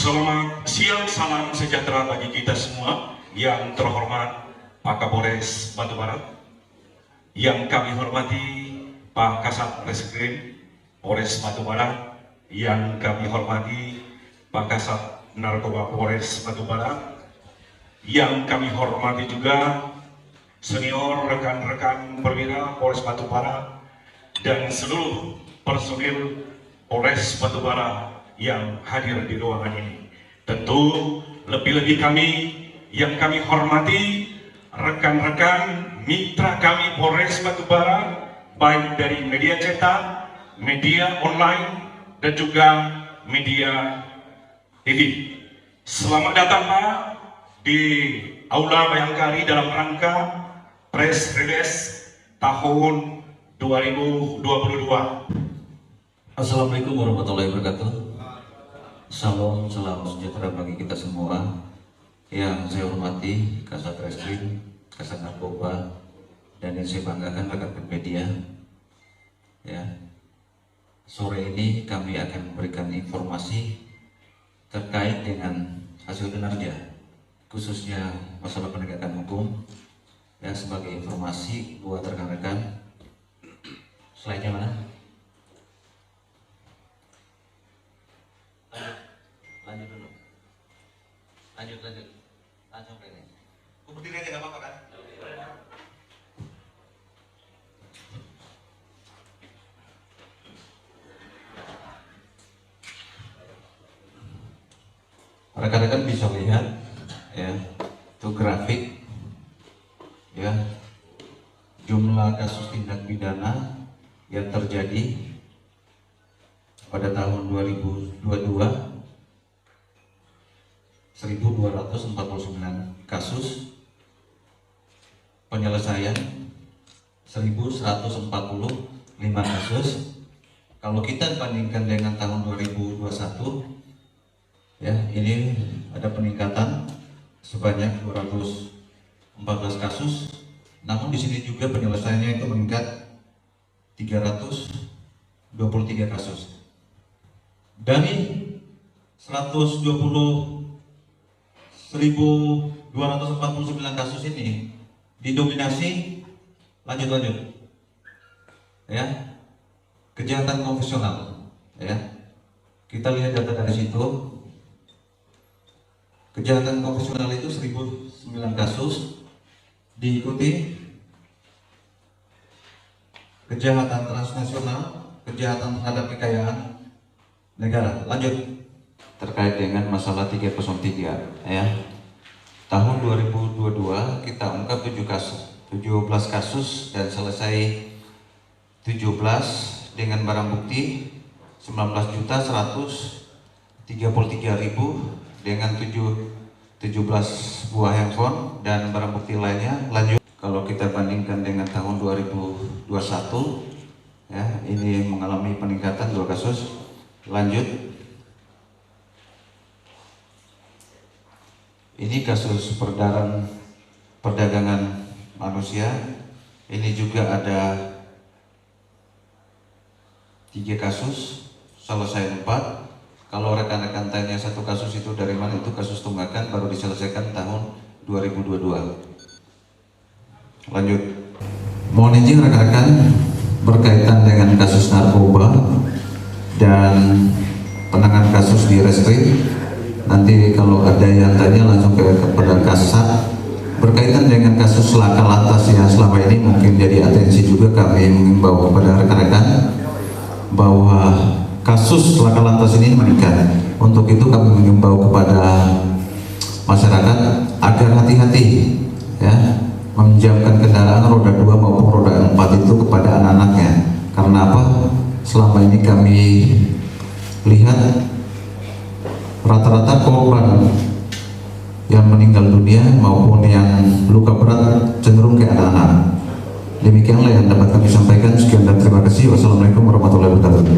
Selamat siang, salam sejahtera bagi kita semua. Yang terhormat Pak Kapolres Batu Barat, yang kami hormati Pak Kasat Reskrim Polres Batu Barat, yang kami hormati Pak Kasat Narkoba Polres Batu Barat, yang kami hormati juga senior rekan-rekan perwira Polres Batu Barat dan seluruh personil Polres Batu Barat yang hadir di ruangan ini. Tentu lebih-lebih kami yang kami hormati rekan-rekan mitra kami Polres Batu Barat, baik dari media cetak, media online, dan juga media TV. Selamat datang Pak di Aula Bayangkari dalam rangka press release tahun 2022. Assalamualaikum warahmatullahi wabarakatuh. Salam, salam sejahtera bagi kita semua. Yang saya hormati Kasat Reskrim, Kasat Narkoba, dan yang saya banggakan rekan-rekan media. Ya, sore ini kami akan memberikan informasi terkait dengan hasil kinerja, khususnya masalah penegakan hukum. Ya, sebagai informasi buat rekan-rekan. Slide-nya mana? Lanjut dulu. Lanjut. Langsung ke ini. Aku berdiri aja gak apa-apa kan? Rekan-rekan bisa lihat ya, itu grafik ya, jumlah kasus tindak pidana yang terjadi pada tahun 2022, 1.249 kasus, penyelesaian 1.145 kasus. Kalau kita bandingkan dengan tahun 2021, ya, ini ada peningkatan sebanyak 214 kasus. Namun di sini juga penyelesaiannya itu meningkat 323 kasus. Dari 1.249 kasus ini didominasi lanjut ya, kejahatan konvensional ya. Kita lihat data dari situ. Kejahatan konvensional itu 1.009 kasus, diikuti kejahatan transnasional, kejahatan terhadap kekayaan negara. Lanjut. Terkait dengan masalah 303 ya. Tahun 2022 kita ungkap 17 kasus dan selesai 17 dengan barang bukti 19.133.000 dengan 17 buah handphone dan barang bukti lainnya. Lanjut. Kalau kita bandingkan dengan tahun 2021 ya, ini mengalami peningkatan 2 kasus. Lanjut. Ini kasus perdagangan manusia. Ini juga ada 3 kasus, selesai 4. Kalau rekan-rekan tanya satu kasus itu dari mana, itu kasus tunggakan baru diselesaikan tahun 2022. Lanjut. Mohon izin rekan-rekan berkaitan dengan kasus narkoba dan penanganan kasus di reskrim. Nanti kalau ada yang tanya langsung kepada Kasat berkaitan dengan kasus laka lantas yang selama ini mungkin jadi atensi juga. Kami mengimbau kepada rekan-rekan bahwa kasus laka lantas ini meningkat. Untuk itu kami mengimbau kepada masyarakat agar hati-hati ya, meminjamkan kendaraan roda 2 maupun roda 4 itu kepada anak-anaknya. Karena apa? Selama ini kami lihat rata-rata korban yang meninggal dunia maupun yang luka berat cenderung ke anak-anak. Demikianlah yang dapat kami sampaikan. Sekian dan terima kasih. Wassalamualaikum warahmatullahi wabarakatuh.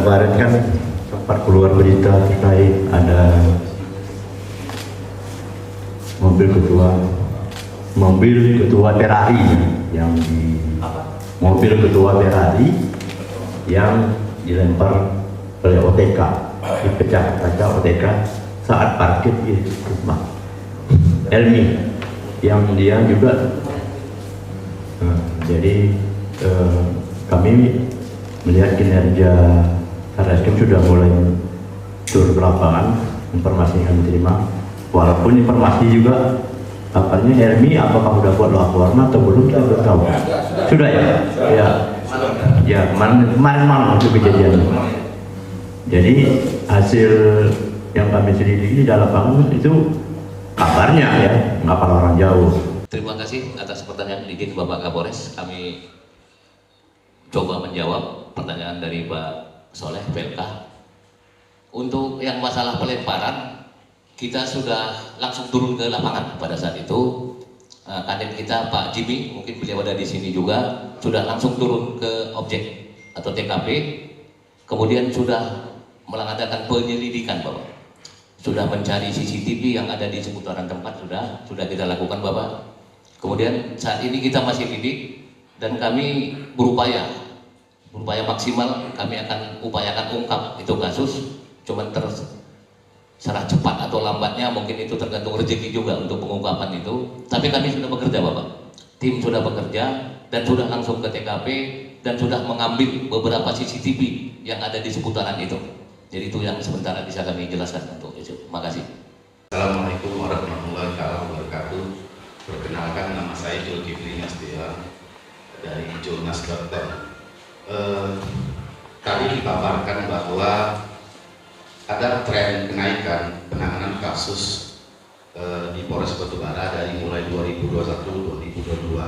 Kemarin kan sempat keluar berita terkait ada mobil ketua TRI yang mobil ketua TRI yang dilempar oleh OTK. dipecah kaca OTK saat parkir di rumah Elmi yang dia juga jadi kami melihat kinerja Satreskrim sudah mulai turun ke lapangan, informasi yang kami terima walaupun informasi juga kabarnya Elmi apakah sudah buat laporan atau belum kita belum tahu. Sudah ya kemarin malam itu kejadian. Jadi hasil yang kami selidiki di lapangan itu kabarnya ya nggak kalau orang jauh. Terima kasih atas pertanyaan izin Bapak Kapolres. Kami coba menjawab pertanyaan dari Pak Soleh PLK. Untuk yang masalah pelemparan, kita sudah langsung turun ke lapangan pada saat itu. Kadep kita Pak Jimmy, mungkin beliau ada di sini juga, sudah langsung turun ke objek atau TKP. Kemudian sudah melakukan penyelidikan, Bapak. Sudah mencari CCTV yang ada di seputaran tempat, sudah kita lakukan, Bapak. Kemudian saat ini kita masih lidik dan kami berupaya maksimal, kami akan upayakan ungkap itu kasus. Cuman secara cepat atau lambatnya mungkin itu tergantung rezeki juga untuk pengungkapan itu. Tapi kami sudah bekerja, Bapak. Tim sudah bekerja dan sudah langsung ke TKP dan sudah mengambil beberapa CCTV yang ada di seputaran itu. Jadi itu yang sebentar bisa kami jelaskan untuk itu. Terima kasih. Assalamualaikum warahmatullahi wabarakatuh. Perkenalkan, nama saya Zulkifli Nastia dari Jurnas.com. Tadi dipaparkan bahwa ada tren kenaikan penanganan kasus di Polres Batubara dari mulai 2021-2022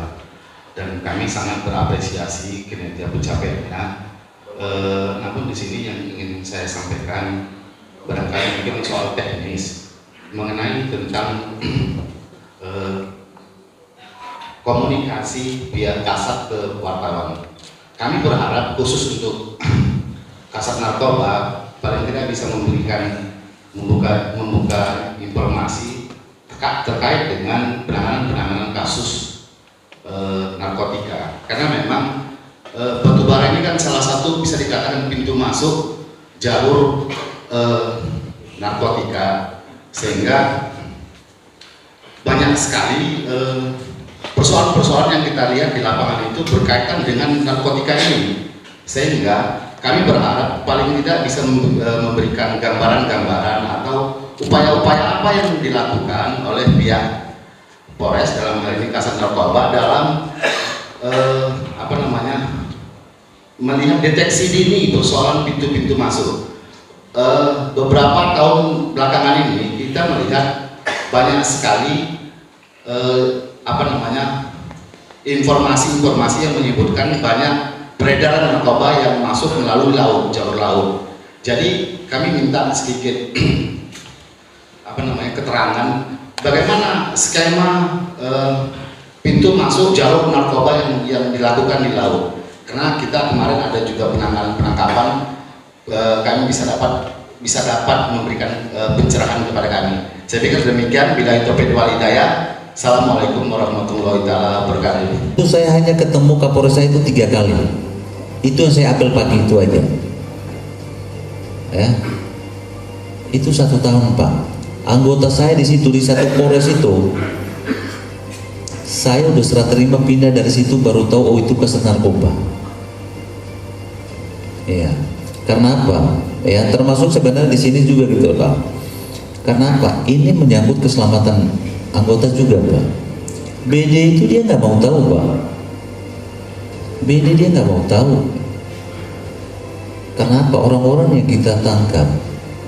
dan kami sangat berapresiasi kinerja pencapaiannya. Namun di sini yang ingin saya sampaikan barangkali mungkin soal teknis mengenai tentang komunikasi via kasat ke wartawan. Kami berharap khusus untuk kasat narkoba paling tidak bisa membuka informasi terkait dengan penanganan kasus narkotika, karena memang Batubara ini kan salah satu bisa dikatakan pintu masuk jalur narkotika, sehingga banyak sekali persoalan-persoalan yang kita lihat di lapangan itu berkaitan dengan narkotika ini, sehingga kami berharap paling tidak bisa memberikan gambaran-gambaran atau upaya-upaya apa yang dilakukan oleh pihak Polres dalam hal ini Kasat Narkoba dalam melihat deteksi dini persoalan pintu-pintu masuk. Beberapa tahun belakangan ini kita melihat banyak sekali informasi-informasi yang menyebutkan banyak peredaran narkoba yang masuk melalui laut, jalur laut. Jadi kami minta sedikit keterangan bagaimana skema pintu masuk jalur narkoba yang dilakukan di laut. Karena kita kemarin ada juga penangkapan, kami bisa dapat memberikan pencerahan kepada kami. Saya pikir demikian. Bila taufiq wal hidayah. Assalamualaikum warahmatullahi wabarakatuh. Itu saya hanya ketemu Kapolres saya itu 3 kali. Itu yang saya apel pagi itu aja. Ya, itu 1 tahun Pak. Anggota saya di situ di satu Polres itu, saya udah serah terima pindah dari situ baru tahu oh itu Kasat Narkoba. Ya, karena apa? Ya, termasuk sebenarnya di sini juga gitu Pak. Karena apa? Ini menyangkut keselamatan anggota juga Pak. BD itu dia nggak mau tahu Pak. BD dia nggak mau tahu. Karena apa? Orang-orang yang kita tangkap,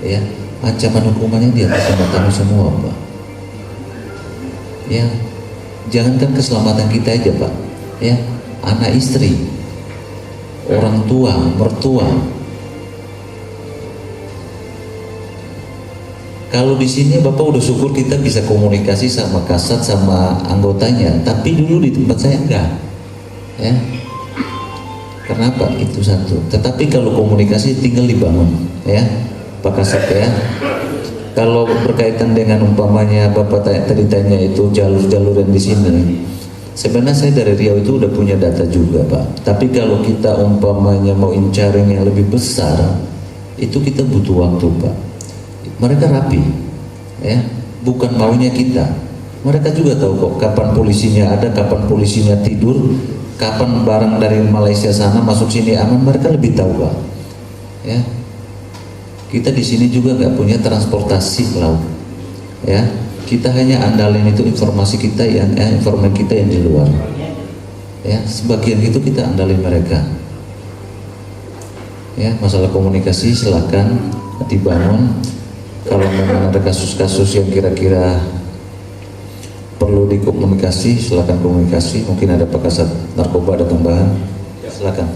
ya, ancaman hukumannya dia sama kami semua Pak. Ya, jangankan keselamatan kita aja Pak. Ya, anak istri, orang tua, mertua. Kalau di sini Bapak udah syukur kita bisa komunikasi sama kasat sama anggotanya, tapi dulu di tempat saya enggak. Ya. Kenapa? Itu satu. Tetapi kalau komunikasi tinggal dibangun, ya, Pak Kasat ya. Kalau berkaitan dengan umpamanya Bapak tadi tanya itu jalur-jalur yang di sini, sebenarnya saya dari Riau itu udah punya data juga Pak. Tapi kalau kita umpamanya mau incaring yang lebih besar, itu kita butuh waktu, Pak. Mereka rapi, ya, bukan maunya kita. Mereka juga tahu kok kapan polisinya ada, kapan polisinya tidur, kapan barang dari Malaysia sana masuk sini aman. Mereka lebih tahu, Pak. Ya, kita di sini juga nggak punya transportasi laut, ya. Kita hanya andalin itu informasi kita yang di luar, ya. Sebagian itu kita andalin mereka. Ya, masalah komunikasi silakan dibangun. Kalau memang ada kasus-kasus yang kira-kira perlu dikomunikasi, silakan komunikasi. Mungkin ada Pak Kasat Narkoba ada tambahan, silakan.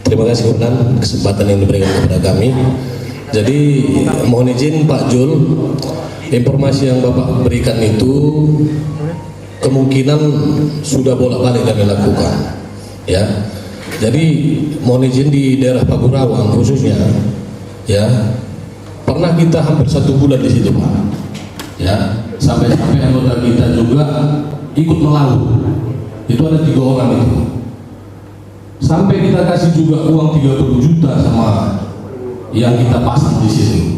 Terima kasih Komandan kesempatan yang diberikan kepada kami. Jadi mohon izin Pak Jul, informasi yang Bapak berikan itu kemungkinan sudah bolak-balik kami lakukan, ya. Jadi mohon izin di daerah Pagurawang khususnya, ya, pernah kita hampir 1 bulan di situ, Pak, ya, sampai-sampai anggota kita juga ikut melaut. Itu ada 3 orang itu. Sampai kita kasih juga uang 30 juta sama yang kita pasang di situ.